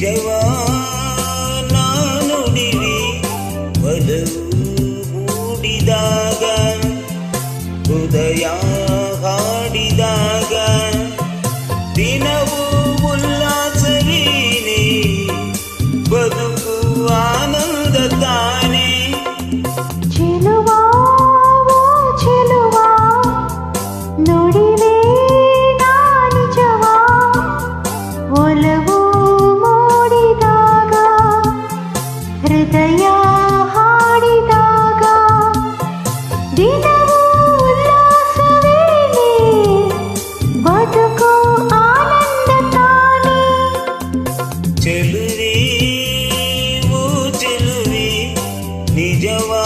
ನಿಜವ ನಾನುಡಿವಿ ಒಲವು ಮೂಡಿದಾಗ ಹೃದಯ ಹಾಡಿದಾಗ ದಿನವೂ ಉಲ್ಲಾಸವೀನೆ ಬದುಕು ಆನಂದ ತಾನೆ ಚೆಲುವಾ ಚೆಲುವಾ ನುಡಿವೆ ನಾನಿಜವಾ ಒಲವು ಮೂಡಿದಾಗ ಹೃದಯ ಹಾಡಿದಾಗ ದಿನವೂ ಉಲ್ಲಾಸವೇನೆ ಬದುಕು ಆನಂದ ತಾನೆ ಚೆಲುವೆ ಓ ಚೆಲುವೆ ನಿಜವಾ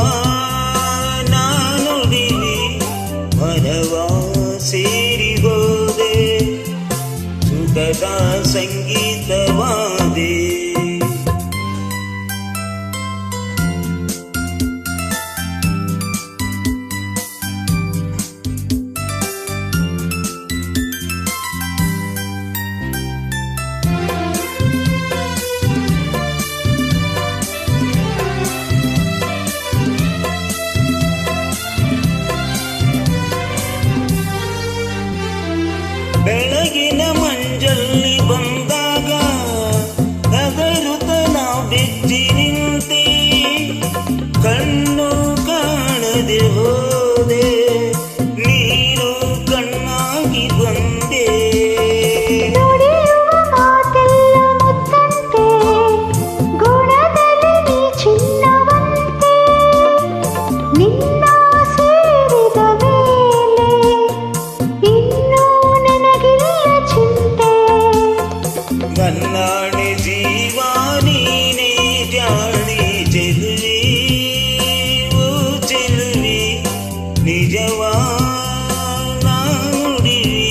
ನಾನುಡಿವಿ ಮನವ ಸೇರಿ ಹೋದೆ ಸುಖದ ಸಂಗೀತವಾದೆ ಬೆಳಗಿನ ಮಂಜಲ್ಲಿ ಬಂದಾಗ ನಗರುತನ ಬೆಚ್ಚಿ ನಿಂತೆ ಕಣ್ಣು ಕಾಣದೆ ಹೋದೆ ನೀರು ಕಣ್ಣಾಗಿ ಬಂದೆ ನುಡಿಯುವ ಮಾತೆಲ್ಲ ಮುತ್ತಂತೆ ಗುಣದಲ್ಲಿ ನೀ ಚಿನ್ನವಂತೆ ನಿನ್ನ ಸೇರಿದ ಮೇಲೆ ಇನ್ನೂ ನನಗಿಲ್ಲ ಚಿಂತೆ ನನ್ನಾಣೆ ಜೀವ ನೀನೇ ಜಾಣೆ ಚೆಲುವೆ ಓ ಚೆಲುವೆ ನಿಜವಾ ನಾನುಡಿವಿ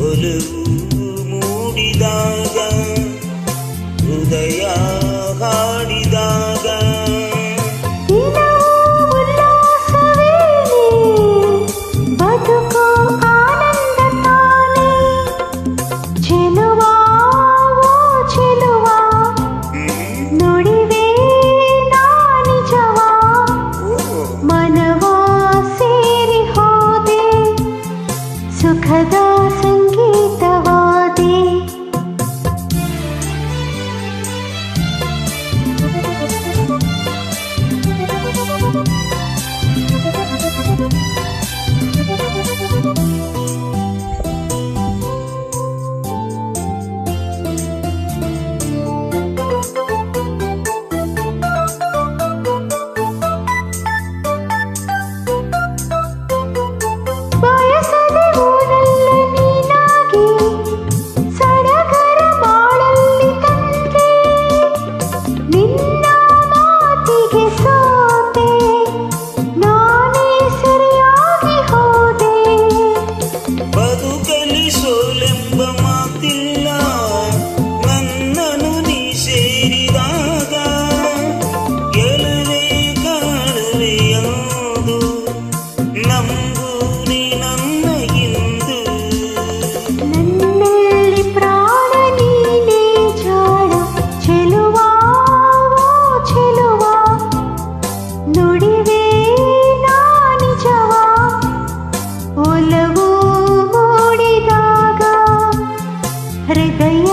ಒಲವು ಮೂಡಿದಾಗ ಹೃದಯ ಹಾಡಿದಾಗ ದಿನವೂ ಉಲ್ಲಾಸವೇನೆ ಬದುಕು ಆನಂದ ತಾನೆ ಚೆಲುವಾ ಓ ಚೆಲುವಾ ನುಡಿವೆ ನಾನಿಜವಾ ಮನವ ಸೇರಿ ಹೋದೆ ಸುಖದ ಸಂಗೀತವಾದೆ ಬಯಸದೆ ಊರಲ್ಲ ನೀನಾಗಿ ಸಡಗರ ಬಾಳಲ್ಲಿ ತಂದೆ ನಿನ್ನ ಮಾತಿಗೆ ಸೋತೆ ನಾನೇ ಸರಿಯಾಗಿ ಹೋದೆ ಬದುಕಲಿ ಸೋಲೆಂಬ ಮಾತಿಲ್ಲ ನನ್ನನು ನೀ ಸೇರಿದಾಗ ಗೆಲುವೆ ಕಾಣುವೆ ಎಂದು ನಂಬು ನೀ ನನ್ನ ಇಂದು ನನ್ನಲ್ಲಿ ಪ್ರಾಣ ನೀನೇ ಜಾಣ ಚೆಲುವಾ ಓ ಚೆಲುವಾ ನುಡಿವೆ ನಾನಿಜವಾ ಒಲವು ಮೂಡಿದಾಗ ಹೃದಯ